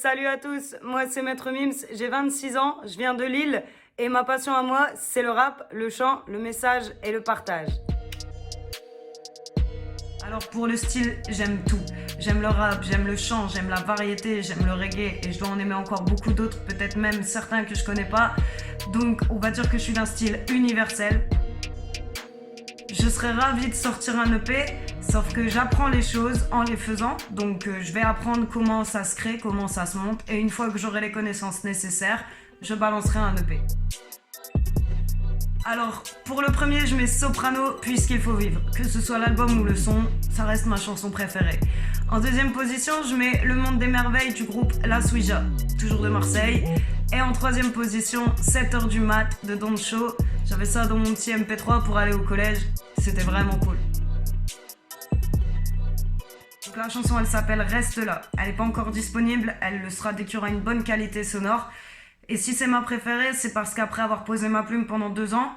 Salut à tous, moi c'est Maître Mims, j'ai 26 ans, je viens de Lille et ma passion à moi c'est le rap, le chant, le message et le partage. Alors pour le style, j'aime tout. J'aime le rap, j'aime le chant, j'aime la variété, j'aime le reggae et je dois en aimer encore beaucoup d'autres, peut-être même certains que je connais pas. Donc on va dire que je suis d'un style universel. Je serais ravie de sortir un EP, sauf que j'apprends les choses en les faisant. Donc je vais apprendre comment ça se crée, comment ça se monte. Et une fois que j'aurai les connaissances nécessaires, je balancerai un EP. Alors, pour le premier, je mets Soprano, puisqu'il faut vivre. Que ce soit l'album ou le son, ça reste ma chanson préférée. En deuxième position, je mets Le Monde des Merveilles du groupe La Ouija, toujours de Marseille. Et en troisième position, 7h du mat de Don Show. J'avais ça dans mon petit MP3 pour aller au collège. C'était vraiment cool. Donc la chanson, elle s'appelle Reste là. Elle n'est pas encore disponible, elle le sera dès qu'il y aura une bonne qualité sonore. Et si c'est ma préférée, c'est parce qu'après avoir posé ma plume pendant 2 ans,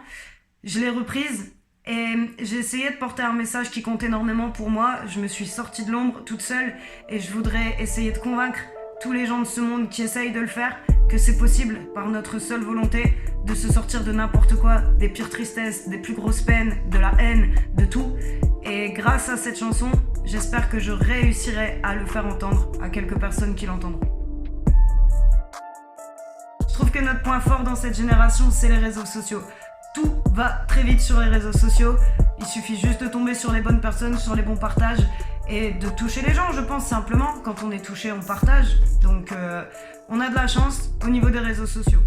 je l'ai reprise et j'ai essayé de porter un message qui compte énormément pour moi. Je me suis sortie de l'ombre toute seule et je voudrais essayer de convaincre tous les gens de ce monde qui essayent de le faire que c'est possible, par notre seule volonté, de se sortir de n'importe quoi, des pires tristesses, des plus grosses peines, de la haine, de tout. Et grâce à cette chanson, j'espère que je réussirai à le faire entendre à quelques personnes qui l'entendront. Je trouve que notre point fort dans cette génération, c'est les réseaux sociaux. Tout va très vite sur les réseaux sociaux. Il suffit juste de tomber sur les bonnes personnes, sur les bons partages et de toucher les gens, je pense, simplement. Quand on est touché, on partage. Donc, on a de la chance au niveau des réseaux sociaux.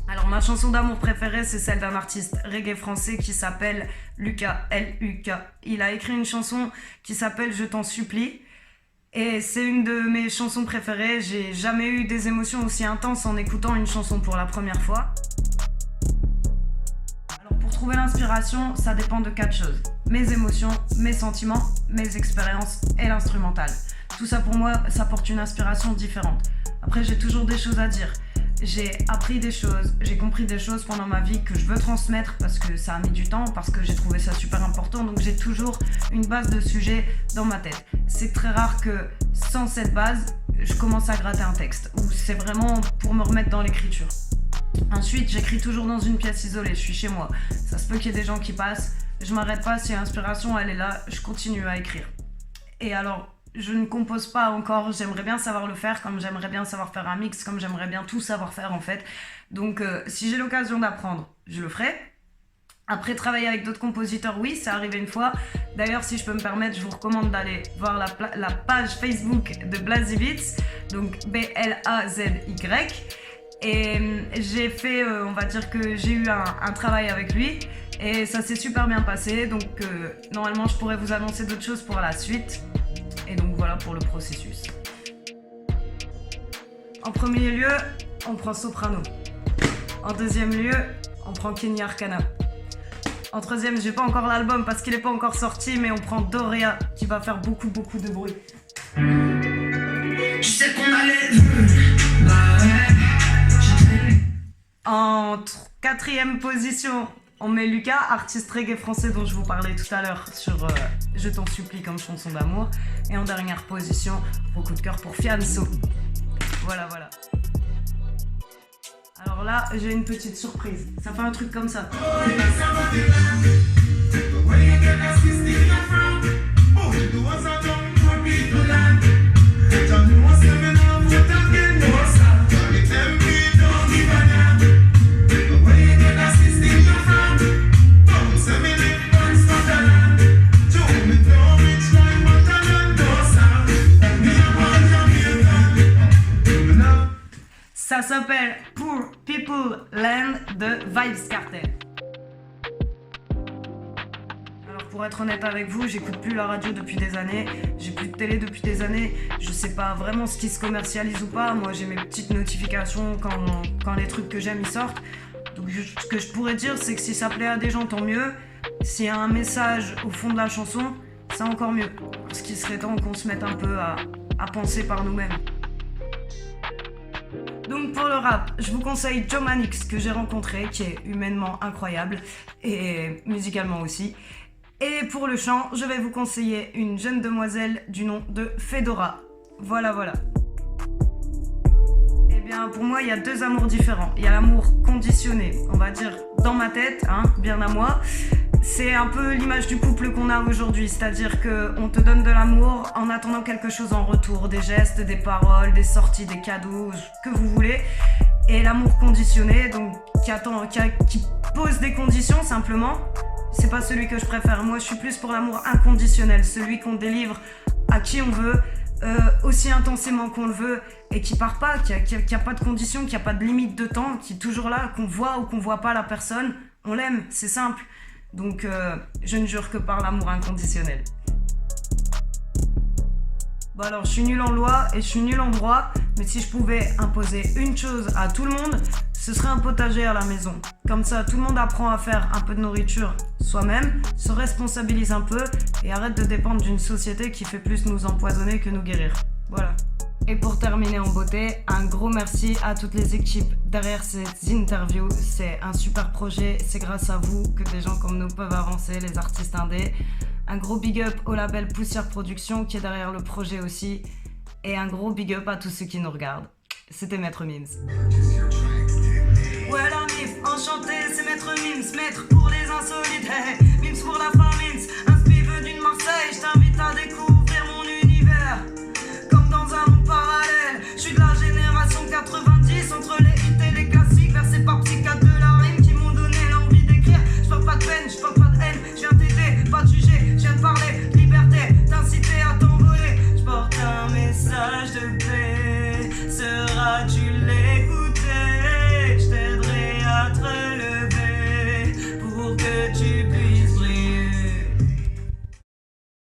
Alors, ma chanson d'amour préférée, c'est celle d'un artiste reggae français qui s'appelle Lucas, L-U-K. Il a écrit une chanson qui s'appelle Je t'en supplie. Et c'est une de mes chansons préférées. J'ai jamais eu des émotions aussi intenses en écoutant une chanson pour la première fois. Alors pour trouver l'inspiration, ça dépend de 4 choses. Mes émotions, mes sentiments, mes expériences et l'instrumental. Tout ça pour moi, ça porte une inspiration différente. Après, j'ai toujours des choses à dire. J'ai appris des choses, j'ai compris des choses pendant ma vie que je veux transmettre parce que ça a mis du temps, parce que j'ai trouvé ça super important. Donc j'ai toujours une base de sujet dans ma tête. C'est très rare que sans cette base, je commence à gratter un texte. Ou c'est vraiment pour me remettre dans l'écriture. Ensuite, j'écris toujours dans une pièce isolée, je suis chez moi. Ça se peut qu'il y ait des gens qui passent. Je m'arrête pas, si l'inspiration elle est là, je continue à écrire. Et alors, je ne compose pas encore, j'aimerais bien savoir le faire, comme j'aimerais bien savoir faire un mix, comme j'aimerais bien tout savoir faire en fait. Donc si j'ai l'occasion d'apprendre, je le ferai. Après, travailler avec d'autres compositeurs, oui, c'est arrivé une fois. D'ailleurs, si je peux me permettre, je vous recommande d'aller voir la page Facebook de Blazy Beats, donc B-L-A-Z-Y. Et j'ai fait, on va dire que j'ai eu un travail avec lui et ça s'est super bien passé. Donc normalement, je pourrais vous annoncer d'autres choses pour la suite. Et donc voilà pour le processus. En premier lieu, on prend Soprano. En deuxième lieu, on prend Kenny Arcana. En troisième, j'ai pas encore l'album parce qu'il est pas encore sorti, mais on prend Doria qui va faire beaucoup de bruit. Je sais qu'on allait. En quatrième position, on met Lucas, artiste reggae français dont je vous parlais tout à l'heure sur Je t'en supplie comme chanson d'amour. Et en dernière position, gros coup de cœur pour Fianso. Voilà. Alors là, j'ai une petite surprise. Ça fait un truc comme ça. Ça s'appelle Poor People Land de Vybz Kartel. Alors pour être honnête avec vous, j'écoute plus la radio depuis des années, j'ai plus de télé depuis des années, je sais pas vraiment ce qui se commercialise ou pas. Moi j'ai mes petites notifications quand les trucs que j'aime ils sortent. Donc ce que je pourrais dire c'est que si ça plaît à des gens tant mieux, s'il y a un message au fond de la chanson, c'est encore mieux. Parce qu'il serait temps qu'on se mette un peu à penser par nous-mêmes. Donc pour le rap, je vous conseille Joe Manix que j'ai rencontré, qui est humainement incroyable et musicalement aussi. Et pour le chant, je vais vous conseiller une jeune demoiselle du nom de Fedora. Voilà, voilà. Eh bien, pour moi, il y a deux amours différents. Il y a l'amour conditionné, on va dire, dans ma tête, hein, bien à moi. C'est un peu l'image du couple qu'on a aujourd'hui, c'est-à-dire qu'on te donne de l'amour en attendant quelque chose en retour, des gestes, des paroles, des sorties, des cadeaux, ce que vous voulez. Et l'amour conditionné, donc qui pose des conditions simplement, c'est pas celui que je préfère. Moi, je suis plus pour l'amour inconditionnel, celui qu'on délivre à qui on veut, aussi intensément qu'on le veut, et qui part pas, qui a pas de conditions, qui a pas de limite de temps, qui est toujours là, qu'on voit ou qu'on voit pas la personne, on l'aime, c'est simple. Donc, je ne jure que par l'amour inconditionnel. Bon alors, je suis nulle en loi et je suis nulle en droit, mais si je pouvais imposer une chose à tout le monde, ce serait un potager à la maison. Comme ça, tout le monde apprend à faire un peu de nourriture soi-même, se responsabilise un peu et arrête de dépendre d'une société qui fait plus nous empoisonner que nous guérir. Voilà. Et pour terminer en beauté, un gros merci à toutes les équipes derrière ces interviews. C'est un super projet, c'est grâce à vous que des gens comme nous peuvent avancer, les artistes indés. Un gros big up au label Poussière Production qui est derrière le projet aussi. Et un gros big up à tous ceux qui nous regardent. C'était Maître Mims. Ouais la mif, enchanté, c'est Maître Mims, maître pour les insolites.